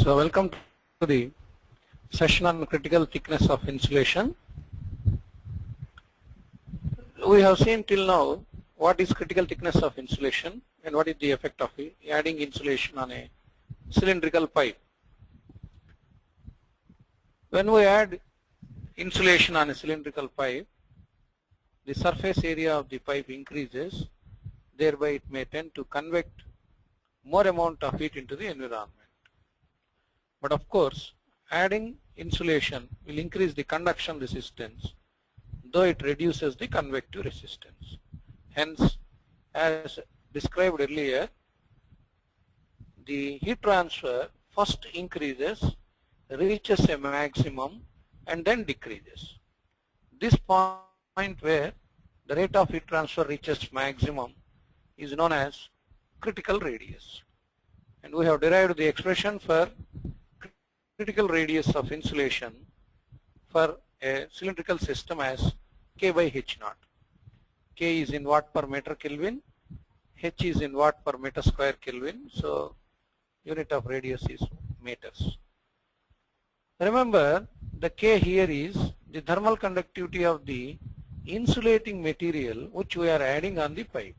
So welcome to the session on critical thickness of insulation. We have seen till now what is critical thickness of insulation and what is the effect of adding insulation on a cylindrical pipe. When we add insulation on a cylindrical pipe, the surface area of the pipe increases, thereby it may tend to convect more amount of heat into the environment. But of course, adding insulation will increase the conduction resistance, though it reduces the convective resistance. Hence, as described earlier, the heat transfer first increases, reaches a maximum, and then decreases. This point where the rate of heat transfer reaches maximum is known as critical radius. And we have derived the expression for critical radius of insulation for a cylindrical system as K by H naught. K is in watt per meter Kelvin, H is in watt per meter square Kelvin, so unit of radius is meters. Remember, the K here is the thermal conductivity of the insulating material which we are adding on the pipe.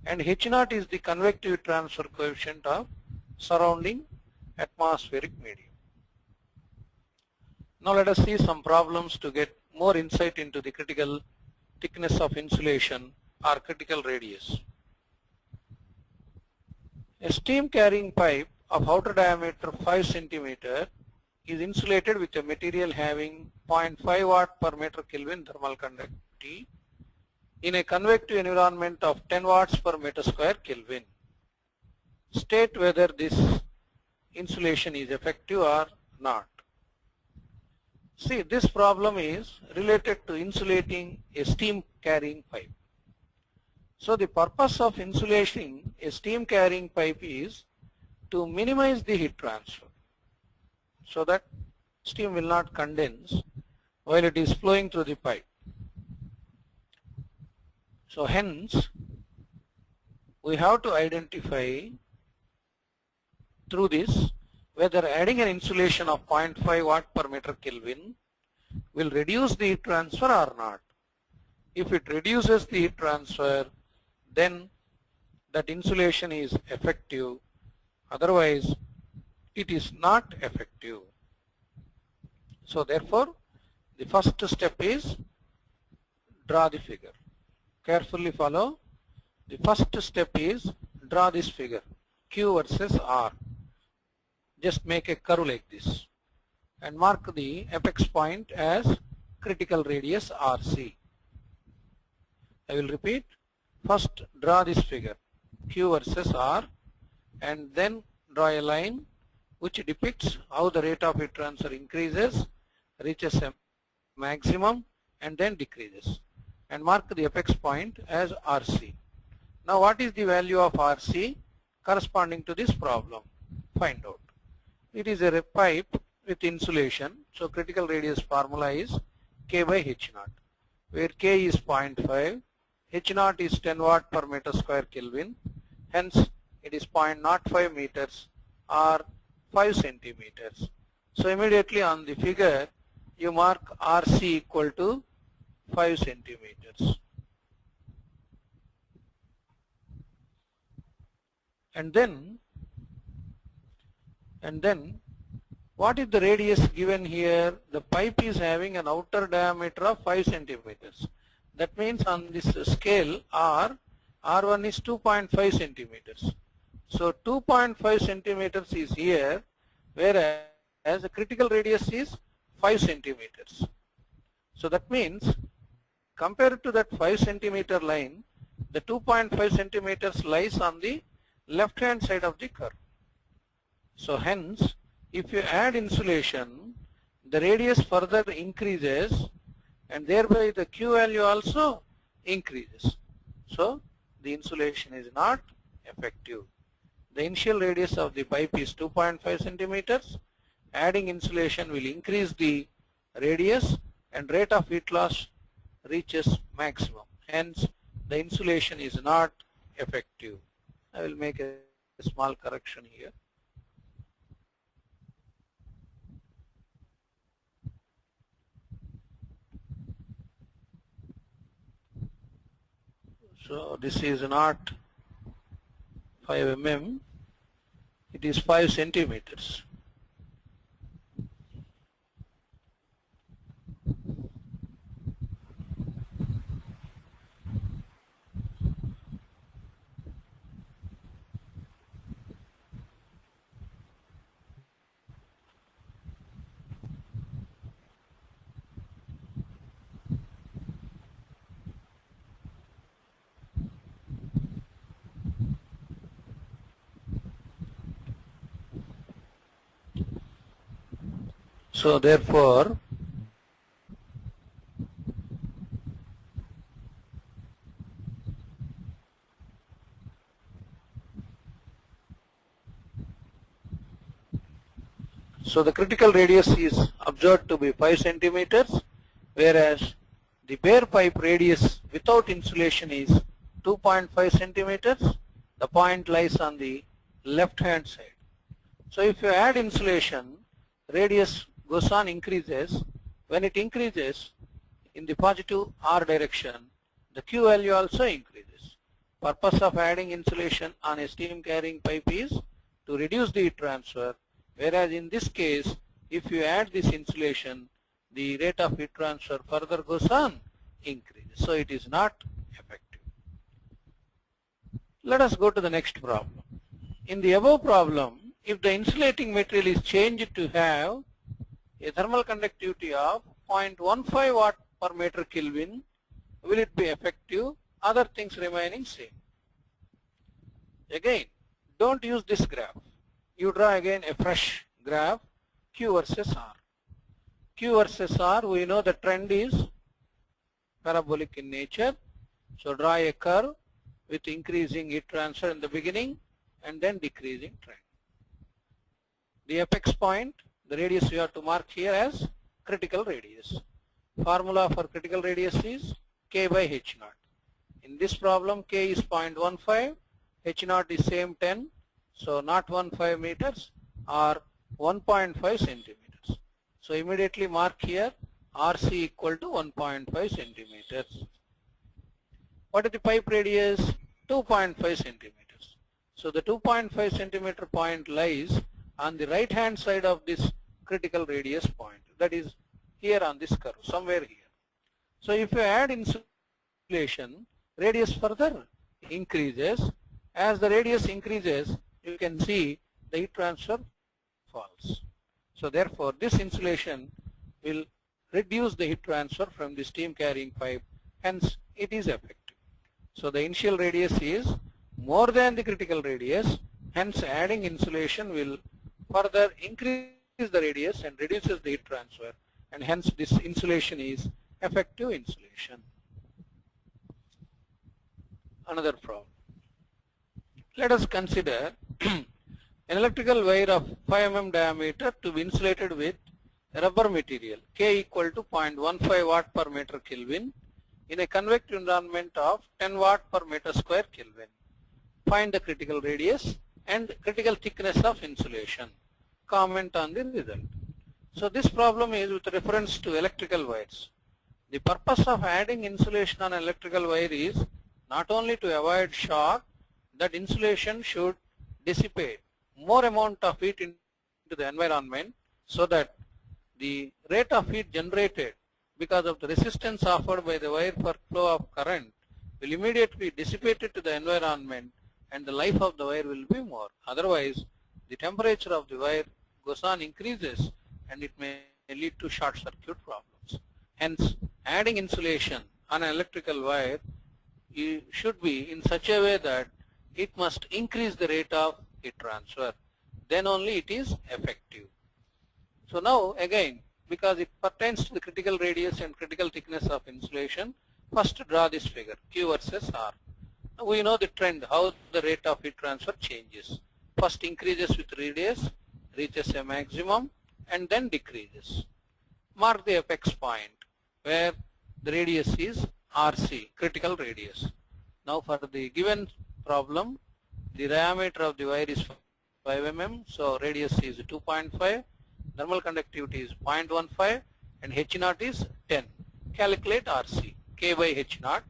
And H naught is the convective transfer coefficient of surrounding atmospheric medium. Now let us see some problems to get more insight into the critical thickness of insulation or critical radius. A steam carrying pipe of outer diameter 5 cm is insulated with a material having 0.5 watt per meter Kelvin thermal conductivity in a convective environment of 10 watts per meter square Kelvin. State whether this insulation is effective or not. See, this problem is related to insulating a steam carrying pipe. So the purpose of insulating a steam carrying pipe is to minimize the heat transfer so that steam will not condense while it is flowing through the pipe. So hence, we have to identify through this whether adding an insulation of 0.5 watt per meter Kelvin will reduce the heat transfer or not. If it reduces the heat transfer, then that insulation is effective, otherwise it is not effective. So therefore, the first step is draw the figure. Carefully follow. The first step is draw this figure, Q versus R. Just make a curve like this and mark the apex point as critical radius RC. I will repeat. First draw this figure, Q versus R, and then draw a line which depicts how the rate of heat transfer increases, reaches a maximum, and then decreases. And mark the apex point as RC. Now what is the value of RC corresponding to this problem? Find out. It is a pipe with insulation, so critical radius formula is K by H naught, where K is 0.5, H naught is 10 watt per meter square Kelvin, hence it is 0.05 meters or 5 centimeters. So immediately on the figure you mark RC equal to 5 centimeters. And then what is the radius given here? The pipe is having an outer diameter of 5 centimeters. That means on this scale R1 is 2.5 centimeters. So 2.5 centimeters is here, whereas the critical radius is 5 centimeters. So that means compared to that 5 centimeter line, the 2.5 centimeters lies on the left hand side of the curve. So hence, if you add insulation, the radius further increases and thereby the Q value also increases. So the insulation is not effective. The initial radius of the pipe is 2.5 centimeters. Adding insulation will increase the radius and rate of heat loss reaches maximum. Hence, the insulation is not effective. I will make a a small correction here. So this is not 5 mm, it is 5 centimeters. So therefore, the critical radius is observed to be 5 centimeters, whereas the bare pipe radius without insulation is 2.5 centimeters. The point lies on the left hand side. So if you add insulation, radius goes on increases. When it increases in the positive R direction, the Q value also increases. Purpose of adding insulation on a steam carrying pipe is to reduce the heat transfer, whereas in this case, if you add this insulation, the rate of heat transfer further goes on increases. So it is not effective. Let us go to the next problem. In the above problem, if the insulating material is changed to have a thermal conductivity of 0.15 watt per meter Kelvin, will it be effective? Other things remaining same. Again, don't use this graph. You draw again a fresh graph, Q versus R. Q versus R, we know the trend is parabolic in nature. So draw a curve with increasing heat transfer in the beginning and then decreasing trend. The apex point, the radius you have to mark here as critical radius. Formula for critical radius is K by H naught. In this problem, K is 0.15, H naught is same 10, so not 15 meters or 1.5 centimeters. So immediately mark here RC equal to 1.5 centimeters. What is the pipe radius? 2.5 centimeters. So the 2.5 centimeter point lies on the right hand side of this critical radius point, that is here on this curve, somewhere here. So if you add insulation, radius further increases. As the radius increases, you can see the heat transfer falls. So therefore this insulation will reduce the heat transfer from the steam carrying pipe, hence it is effective. So the initial radius is more than the critical radius, hence adding insulation will further increase the radius and reduces the heat transfer, and hence this insulation is effective insulation. Another problem. Let us consider an electrical wire of 5 mm diameter to be insulated with rubber material K equal to 0.15 watt per meter Kelvin in a convective environment of 10 watt per meter square Kelvin. Find the critical radius and critical thickness of insulation. Comment on the result. So this problem is with reference to electrical wires. The purpose of adding insulation on an electrical wire is not only to avoid shock, that insulation should dissipate more amount of heat into the environment so that the rate of heat generated because of the resistance offered by the wire for flow of current will immediately be dissipated to the environment and the life of the wire will be more. Otherwise, the temperature of the wire goes on increases and it may lead to short circuit problems. Hence, adding insulation on an electrical wire should be in such a way that it must increase the rate of heat transfer. Then only it is effective. So now again, because it pertains to the critical radius and critical thickness of insulation, first draw this figure, Q versus R. Now we know the trend, how the rate of heat transfer changes. First increases with radius, reaches a maximum, and then decreases. Mark the apex point where the radius is RC, critical radius. Now for the given problem, The diameter of the wire is 5 mm, so radius is 2.5, thermal conductivity is 0.15, and H0 is 10. Calculate RC. K by H0,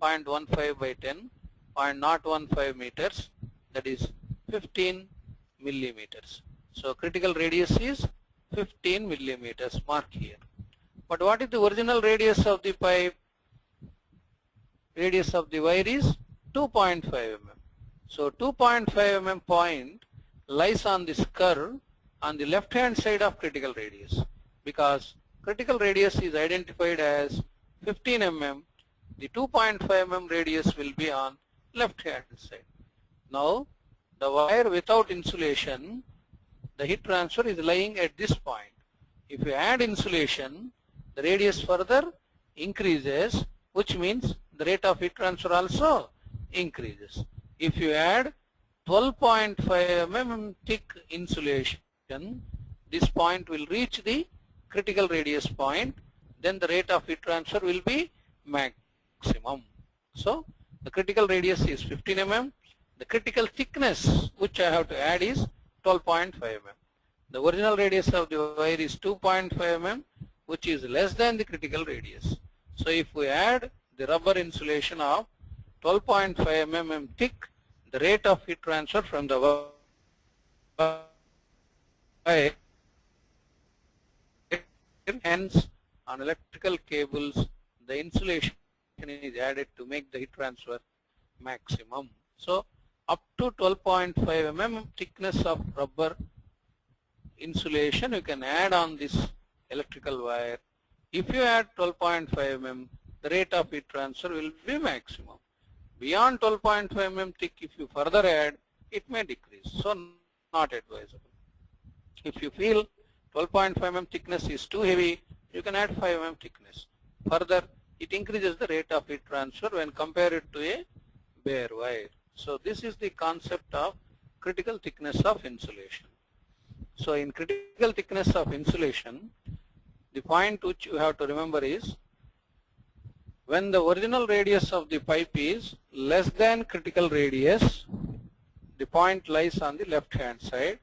0.15 by 10, 0.015 meters, that is 15 millimeters. So critical radius is 15 millimeters, mark here. But what is the original radius of the pipe? Radius of the wire is 2.5 mm. So 2.5 mm point lies on this curve on the left hand side of critical radius, because critical radius is identified as 15 mm. The 2.5 mm radius will be on left hand side. Now the wire without insulation, the heat transfer is lying at this point. If you add insulation, the radius further increases, which means the rate of heat transfer also increases. If you add 12.5 mm thick insulation, this point will reach the critical radius point, then the rate of heat transfer will be maximum. So the critical radius is 15 mm. The critical thickness which I have to add is 12.5 mm. The original radius of the wire is 2.5 mm, which is less than the critical radius. So if we add the rubber insulation of 12.5 mm thick, the rate of heat transfer from the wire, hence on electrical cables the insulation is added to make the heat transfer maximum. So up to 12.5 mm thickness of rubber insulation you can add on this electrical wire. If you add 12.5 mm, the rate of heat transfer will be maximum. Beyond 12.5 mm thick, if you further add, it may decrease, so not advisable. If you feel 12.5 mm thickness is too heavy, you can add 5 mm thickness. Further, it increases the rate of heat transfer when compared to a bare wire. So this is the concept of critical thickness of insulation. So in critical thickness of insulation, the point which you have to remember is, when the original radius of the pipe is less than critical radius, the point lies on the left hand side.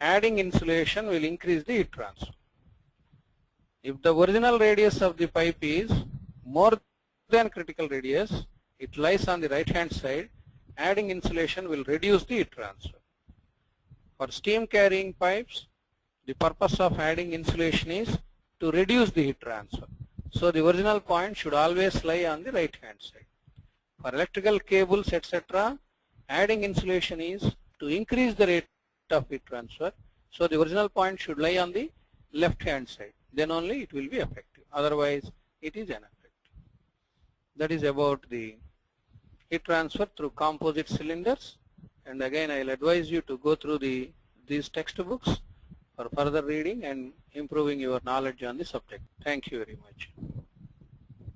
Adding insulation will increase the heat transfer. If the original radius of the pipe is more than critical radius, it lies on the right hand side. Adding insulation will reduce the heat transfer. For steam carrying pipes, the purpose of adding insulation is to reduce the heat transfer. So the original point should always lie on the right hand side. For electrical cables, etc., adding insulation is to increase the rate of heat transfer. So the original point should lie on the left hand side. Then only it will be effective. Otherwise, it is ineffective. That is about the heat transfer through composite cylinders. And again, I will advise you to go through these textbooks for further reading and improving your knowledge on the subject. Thank you very much.